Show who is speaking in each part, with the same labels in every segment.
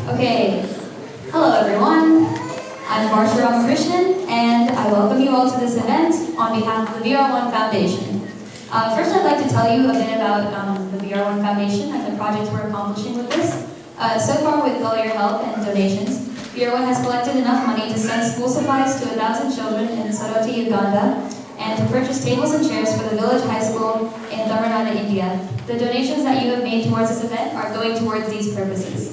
Speaker 1: Okay, hello everyone. I'm Vr1 and I welcome you all to this event on behalf of the Vr1 Foundation. First, I'd like to tell you a bit about the Vr1 Foundation and the projects we're accomplishing with this. So far, with all your help and donations, Vr1 has collected enough money to send school supplies to 1,000 children in Soroti, Uganda, and to purchase tables and chairs for the village high school in Thorne, India. The donations that you have made towards this event are going towards these purposes.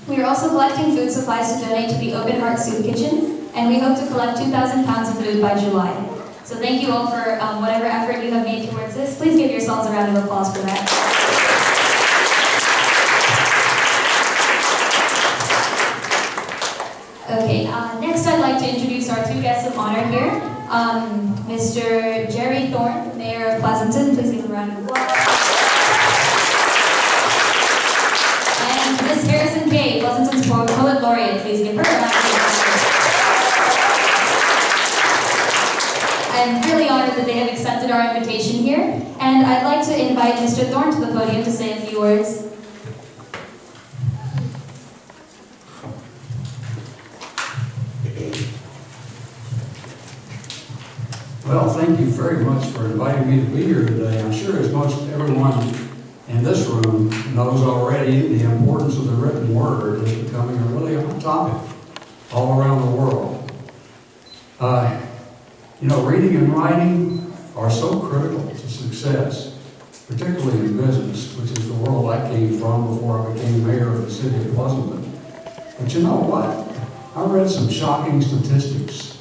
Speaker 1: We are also collecting food supplies to donate to the Open Heart Soup Kitchen, and we hope to collect 2,000 pounds of food by July. So thank you all for whatever effort you have made towards this. Please give yourselves a round of applause for that. Okay, next I'd like to introduce our two guests of honor here. Mr. Jerry Thorne, Mayor of Pleasanton. Please give a round of applause. And Ms. Harrison Kay, Pleasanton's Poet Laureate. Please give her a round of applause. I'm really honored that they have accepted our invitation here, and I'd like to invite Mr. Thorne to the podium to say a few words.
Speaker 2: Well, thank you very much for inviting me to be here today. I'm sure as most everyone in this room knows already, the importance of the written word is becoming a really hot topic all around the world. Reading and writing are so critical to success, particularly in business, which is the world I came from before I became mayor of the city of Pleasanton. But you know what? I read some shocking statistics.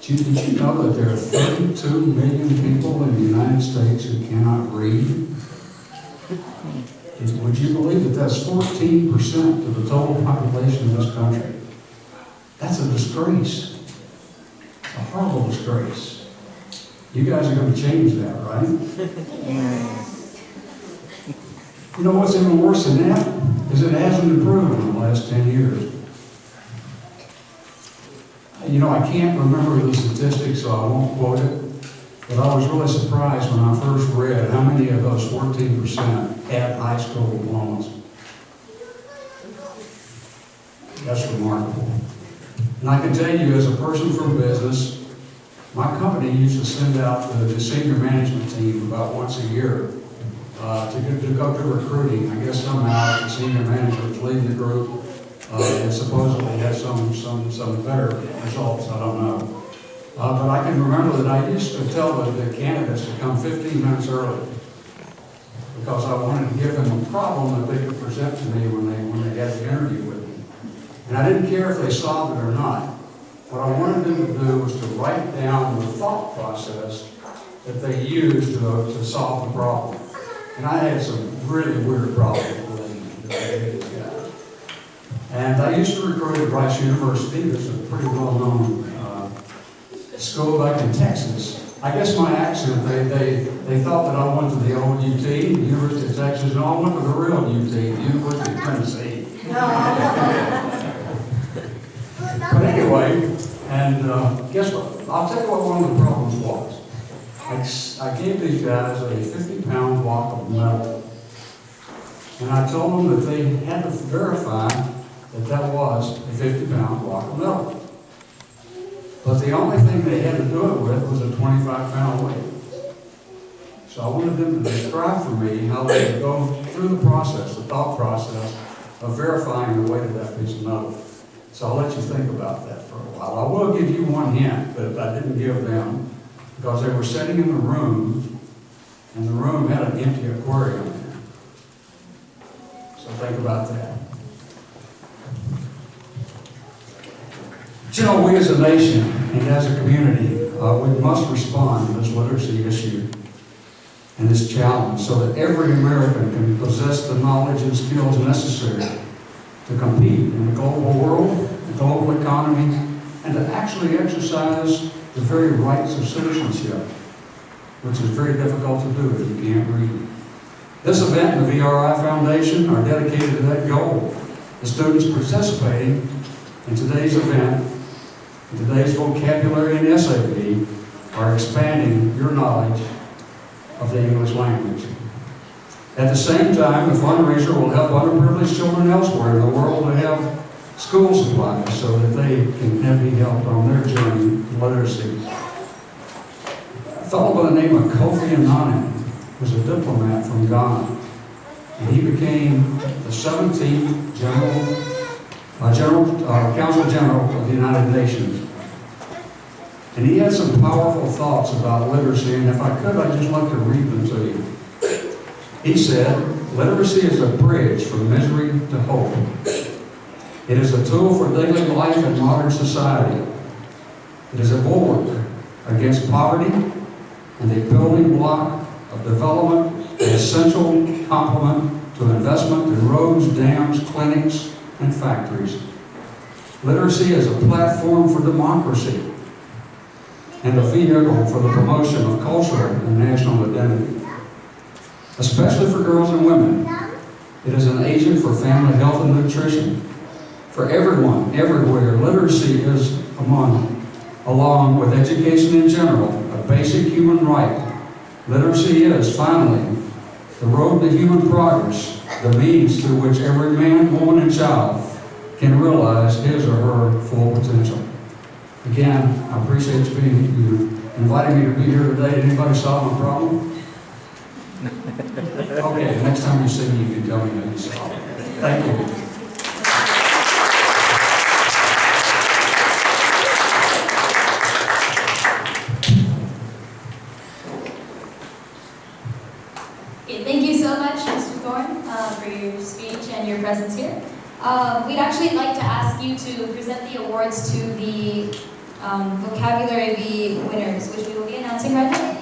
Speaker 2: Did you know that there are 32 million people in the United States who cannot read? Would you believe that that's 14% of the total population of this country? That's a disgrace. A horrible disgrace. You guys are going to change that, right? You know what's even worse than that? Is it hasn't improved in the last 10 years. I can't remember the statistics, so I won't quote it, but I was really surprised when I first read how many of those 14% had high school diplomas. That's remarkable. And I can tell you, as a person from business, my company used to send out the senior management team about once a year to go to recruiting. I guess somehow the senior manager was leading the group. And supposedly had some better results, I don't know. But I can remember that I used to tell the candidates to come 15 minutes early because I wanted to give them a problem that they could present to me when they had the interview with me. And I didn't care if they solved it or not. What I wanted them to do was to write down the thought process that they used to solve the problem. And I had some really weird problems with them. And I used to recruit at Rice University. It's a pretty well-known school back in Texas. I guess my accent, they thought that I went to the old UT, the University of Texas, and I went to the real UT, the University of Tennessee. But anyway, and guess what? I'll tell you what one of the problems was. I gave these guys a 50-pound block of metal. And I told them that they had to verify that was a 50-pound block of metal. But the only thing they had to do it with was a 25-pound weight. So I wanted them to describe for me how they would go through the process, the thought process, of verifying the weight of that piece of metal. So I'll let you think about that for a while. I will give you one hint that I didn't give them, because they were sitting in the room, and the room had an empty aquarium in there. So think about that. But we as a nation and as a community, we must respond to this literacy issue and this challenge so that every American can possess the knowledge and skills necessary to compete in the global world, the global economy, and to actually exercise the very rights of citizenship, which is very difficult to do if you can't read. This event and the VRI Foundation are dedicated to that goal. The students participating in today's event, in today's vocabulary and essay bee, are expanding your knowledge of the English language. At the same time, the fundraiser will help underprivileged children elsewhere in the world to have school supplies so that they can be helped on their journey to literacy. A fellow by the name of Kofi Annan was a diplomat from Ghana, and he became the 17th Council General of the United Nations. And he had some powerful thoughts about literacy, and if I could, I'd just like to read them to you. He said, "Literacy is a bridge from misery to hope. It is a tool for daily life in modern society. It is a bulwark against poverty and a building block of development, an essential complement to investment in roads, dams, clinics, and factories. Literacy is a platform for democracy and a vehicle for the promotion of cultural and national identity. Especially for girls and women, it is an agent for family health and nutrition. For everyone, everywhere, literacy is along with education in general, a basic human right. Literacy is, finally, the road to human progress, the means through which every man, woman, and child can realize his or her full potential." Again, I appreciate you inviting me to be here today. Did anybody solve my problem? Okay, next time you see me, you can tell me that you solved it. Thank you.
Speaker 1: Okay, thank you so much, Mr. Thorne, for your speech and your presence here. We'd actually like to ask you to present the awards to the Vocabulary Bee winners, which we will be announcing right now.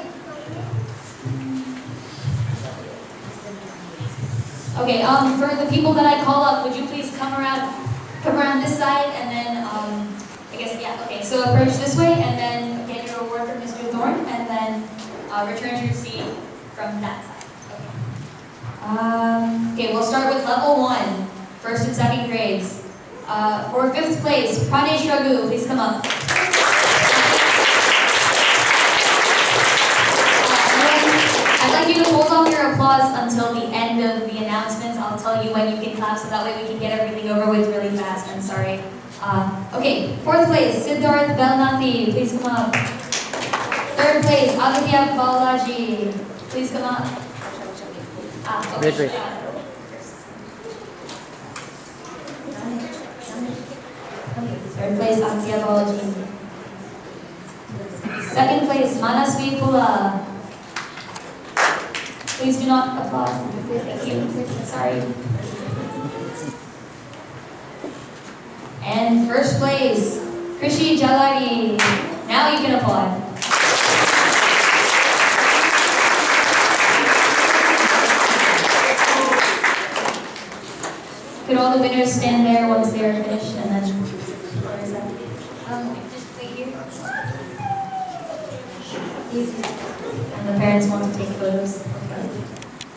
Speaker 1: Okay, for the people that I call up, would you please come around this side, and then, I guess, yeah, okay, so approach this way, and then get your award from Mr. Thorne, and then return to your seat from that side. Okay, we'll start with level 1, first and second grades. For 5th place, Pranesh Raghu, please come up. I'd like you to hold off your applause until the end of the announcements. I'll tell you when you can clap, so that way we can get everything over with really fast. I'm sorry. Okay, 4th place, Siddharth Belnathi, please come up. 3rd place, Aditya Balaji, please come up. Okay.
Speaker 3: Wait.
Speaker 1: 3rd place, Aditya Balaji. 2nd place, Manasvi Pula. Please do not applaud. Thank you. Sorry. And 1st place, Krishi Jalari. Now you can applaud. Could all the winners stand there once they are finished, and then where is that? Just wait here. And the parents want to take photos.